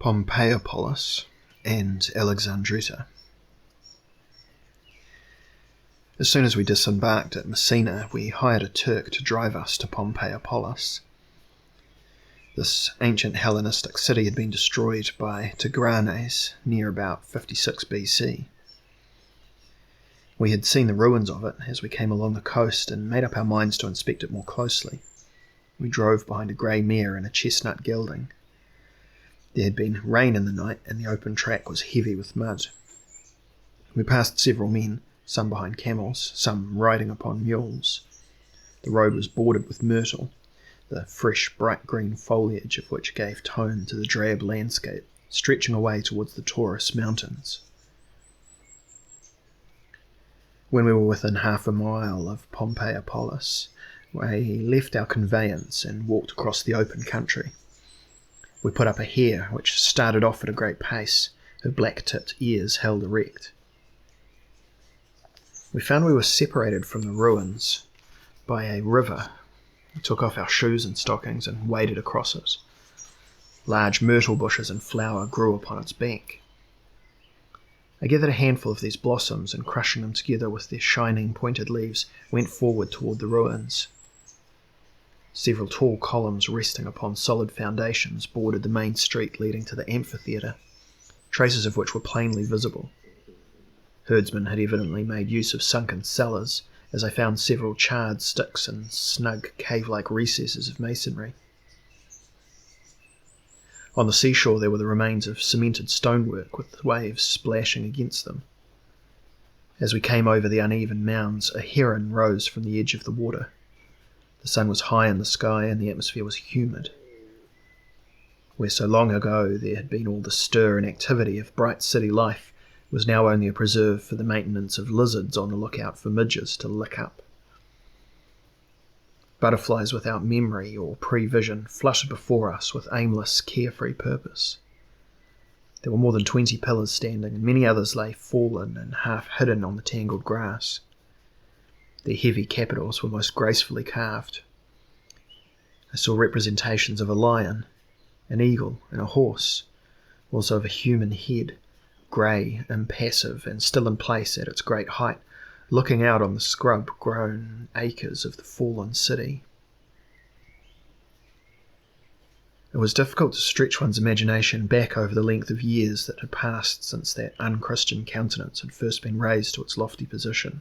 Pompeiopolis and Alexandretta. As soon as we disembarked at Messina, we hired a Turk to drive us to Pompeiopolis. This ancient Hellenistic city had been destroyed by Tigranes near about 56 BC. We had seen the ruins of it as we came along the coast and made up our minds to inspect it more closely. We drove behind a grey mare in a chestnut gelding. There had been rain in the night and the open track was heavy with mud. We passed several men, some behind camels, some riding upon mules. The road was bordered with myrtle, the fresh bright green foliage of which gave tone to the drab landscape, stretching away towards the Taurus mountains. When we were within half a mile of Pompeiopolis, we left our conveyance and walked across the open country. We put up a hare, which started off at a great pace, her black-tipped ears held erect. We found we were separated from the ruins by a river. We took off our shoes and stockings and waded across it. Large myrtle bushes and flower grew upon its bank. I gathered a handful of these blossoms and, crushing them together with their shining pointed leaves, went forward toward the ruins. Several tall columns resting upon solid foundations bordered the main street leading to the amphitheatre, traces of which were plainly visible. Herdsmen had evidently made use of sunken cellars, as I found several charred sticks and snug cave-like recesses of masonry. On the seashore there were the remains of cemented stonework with waves splashing against them. As we came over the uneven mounds, a heron rose from the edge of the water. The sun was high in the sky and the atmosphere was humid. Where so long ago there had been all the stir and activity of bright city life was now only a preserve for the maintenance of lizards on the lookout for midges to lick up. Butterflies without memory or prevision fluttered before us with aimless, carefree purpose. There were more than 20 pillars standing, and many others lay fallen and half hidden on the tangled grass. Their heavy capitals were most gracefully carved. I saw representations of a lion, an eagle, and a horse, also of a human head, grey, impassive, and still in place at its great height, looking out on the scrub-grown acres of the fallen city. It was difficult to stretch one's imagination back over the length of years that had passed since that unchristian countenance had first been raised to its lofty position.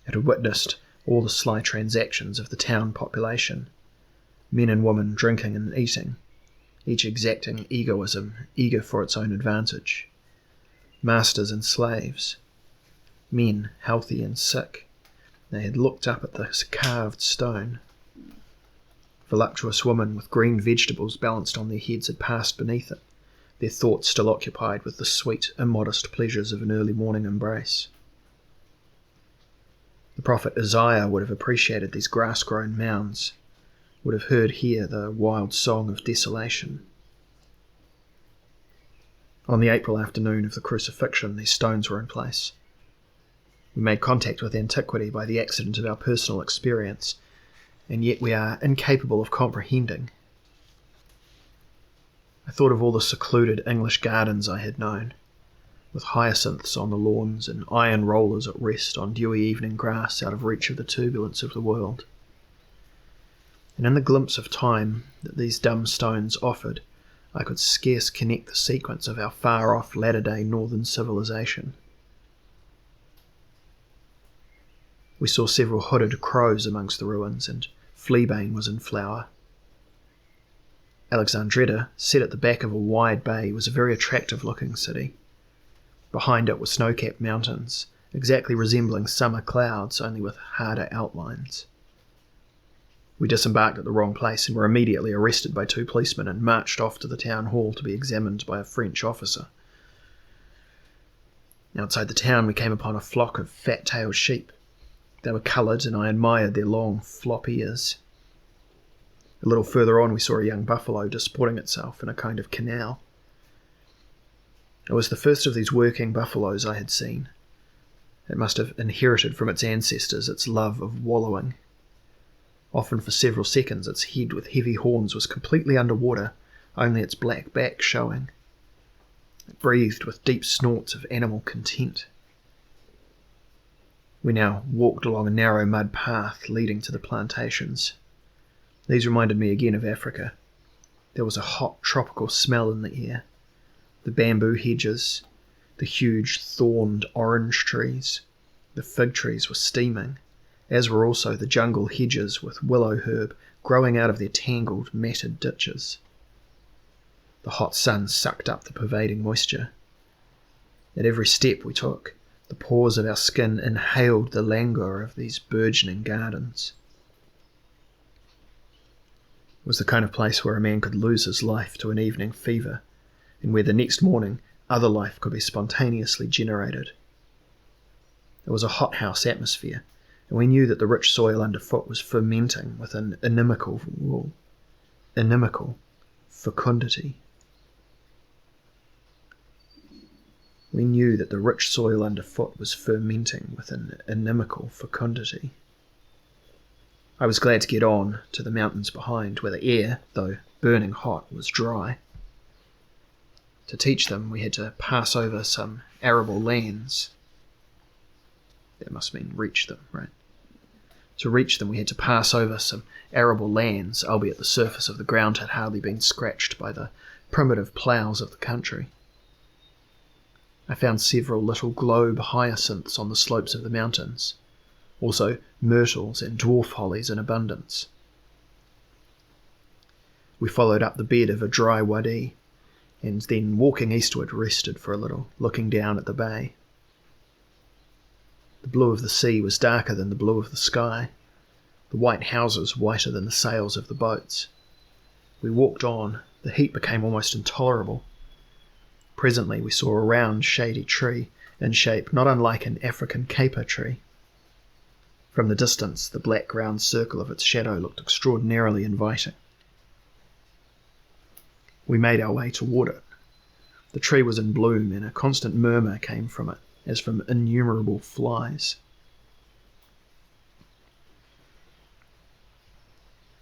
It had witnessed all the sly transactions of the town population, men and women drinking and eating, each exacting egoism, eager for its own advantage, masters and slaves, men healthy and sick. They had looked up at the carved stone. Voluptuous women with green vegetables balanced on their heads had passed beneath it, their thoughts still occupied with the sweet, immodest pleasures of an early morning embrace. The prophet Isaiah would have appreciated these grass-grown mounds, would have heard here the wild song of desolation. On the April afternoon of the crucifixion, these stones were in place. We made contact with antiquity by the accident of our personal experience, and yet we are incapable of comprehending. I thought of all the secluded English gardens I had known, with hyacinths on the lawns and iron rollers at rest on dewy evening grass out of reach of the turbulence of the world. And in the glimpse of time that these dumb stones offered, I could scarce connect the sequence of our far-off latter-day northern civilization. We saw several hooded crows amongst the ruins, and fleabane was in flower. Alexandretta, set at the back of a wide bay, was a very attractive-looking city. Behind it were snow-capped mountains, exactly resembling summer clouds, only with harder outlines. We disembarked at the wrong place and were immediately arrested by 2 policemen and marched off to the town hall to be examined by a French officer. Outside the town we came upon a flock of fat-tailed sheep. They were coloured, and I admired their long flop ears. A little further on we saw a young buffalo disporting itself in a kind of canal. It was the first of these working buffaloes I had seen. It must have inherited from its ancestors its love of wallowing. Often for several seconds its head with heavy horns was completely under water, only its black back showing. It breathed with deep snorts of animal content. We now walked along a narrow mud path leading to the plantations. These reminded me again of Africa. There was a hot tropical smell in the air. The bamboo hedges, the huge thorned orange trees, the fig trees were steaming, as were also the jungle hedges with willow herb growing out of their tangled, matted ditches. The hot sun sucked up the pervading moisture. At every step we took, the pores of our skin inhaled the languor of these burgeoning gardens. It was the kind of place where a man could lose his life to an evening fever, and where the next morning other life could be spontaneously generated. It was a hothouse atmosphere, and we knew that the rich soil underfoot was fermenting with an inimical fecundity. We knew that the rich soil underfoot was fermenting with an inimical fecundity. I was glad to get on to the mountains behind, where the air, though burning hot, was dry. To teach them, we had to pass over some arable lands. That must mean reach them, right? To reach them, we had to pass over some arable lands, albeit the surface of the ground had hardly been scratched by the primitive ploughs of the country. I found several little globe hyacinths on the slopes of the mountains, also myrtles and dwarf hollies in abundance. We followed up the bed of a dry wadi, and then walking eastward rested for a little, looking down at the bay. The blue of the sea was darker than the blue of the sky, the white houses whiter than the sails of the boats. We walked on, the heat became almost intolerable. Presently we saw a round, shady tree, in shape not unlike an African caper tree. From the distance, the black round circle of its shadow looked extraordinarily inviting. We made our way toward it. The tree was in bloom, and a constant murmur came from it, as from innumerable flies.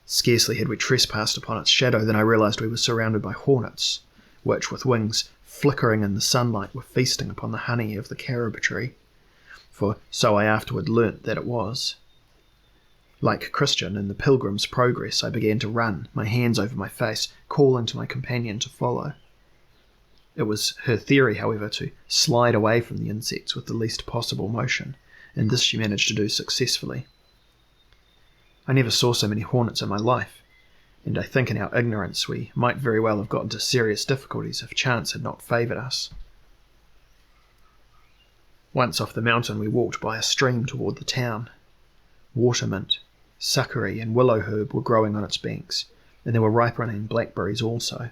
Scarcely had we trespassed upon its shadow than I realized we were surrounded by hornets, which, with wings flickering in the sunlight, were feasting upon the honey of the carob tree, for so I afterward learnt that it was. Like Christian in the Pilgrim's Progress, I began to run, my hands over my face, calling to my companion to follow. It was her theory, however, to slide away from the insects with the least possible motion, and this she managed to do successfully. I never saw so many hornets in my life, and I think in our ignorance we might very well have got into serious difficulties if chance had not favoured us. Once off the mountain we walked by a stream toward the town. Watermint, succory and willow herb were growing on its banks, and there were ripening blackberries also.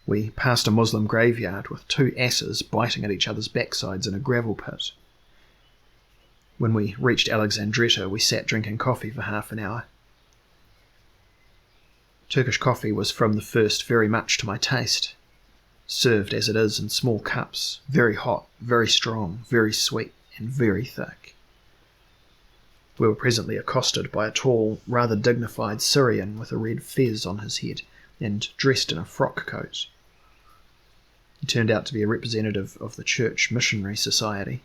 We passed a Muslim graveyard with 2 asses biting at each other's backsides in a gravel pit. When we reached Alexandretta, we sat drinking coffee for half an hour. Turkish coffee was from the first very much to my taste, served as it is in small cups, very hot, very strong, very sweet, and very thick. We were presently accosted by a tall, rather dignified Syrian with a red fez on his head and dressed in a frock coat. He turned out to be a representative of the Church Missionary Society.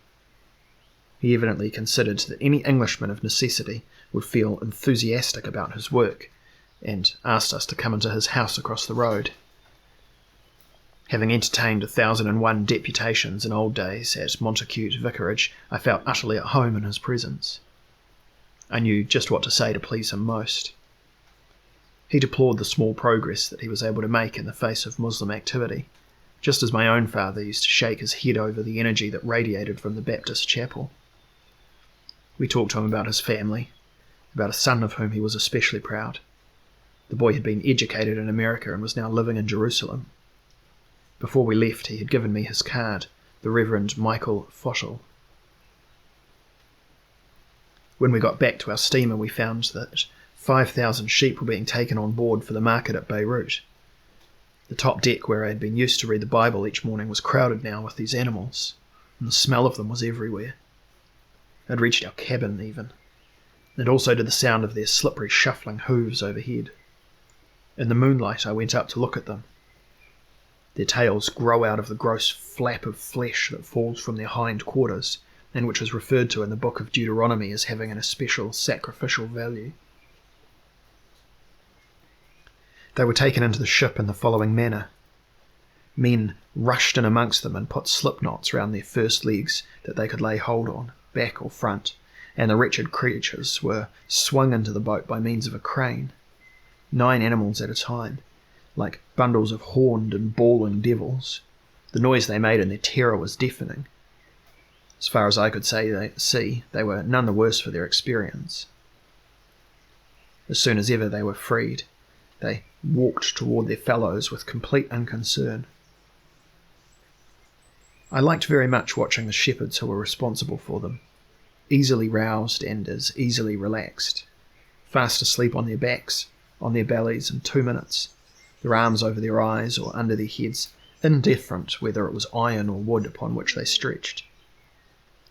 He evidently considered that any Englishman of necessity would feel enthusiastic about his work, and asked us to come into his house across the road. Having entertained 1,001 deputations in old days at Montacute Vicarage, I felt utterly at home in his presence. I knew just what to say to please him most. He deplored the small progress that he was able to make in the face of Muslim activity, just as my own father used to shake his head over the energy that radiated from the Baptist chapel. We talked to him about his family, about a son of whom he was especially proud. The boy had been educated in America and was now living in Jerusalem. Before we left, he had given me his card, the Reverend Michael Foschel. When we got back to our steamer, we found that 5,000 sheep were being taken on board for the market at Beirut. The top deck, where I had been used to read the Bible each morning, was crowded now with these animals, and the smell of them was everywhere. It had reached our cabin even, and also to the sound of their slippery shuffling hooves overhead. In the moonlight I went up to look at them. Their tails grow out of the gross flap of flesh that falls from their hind quarters, and which is referred to in the book of Deuteronomy as having an especial sacrificial value. They were taken into the ship in the following manner. Men rushed in amongst them and put slip knots round their first legs that they could lay hold on, back or front, and the wretched creatures were swung into the boat by means of a crane, 9 animals at a time, like bundles of horned and bawling devils. The noise they made in their terror was deafening. As far as I could see, they were none the worse for their experience. As soon as ever they were freed, they walked toward their fellows with complete unconcern. I liked very much watching the shepherds who were responsible for them, easily roused and as easily relaxed, fast asleep on their backs, on their bellies in 2 minutes, their arms over their eyes or under their heads, indifferent whether it was iron or wood upon which they stretched.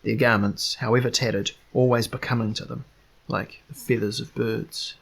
Their garments, however tattered, always becoming to them, like the feathers of birds.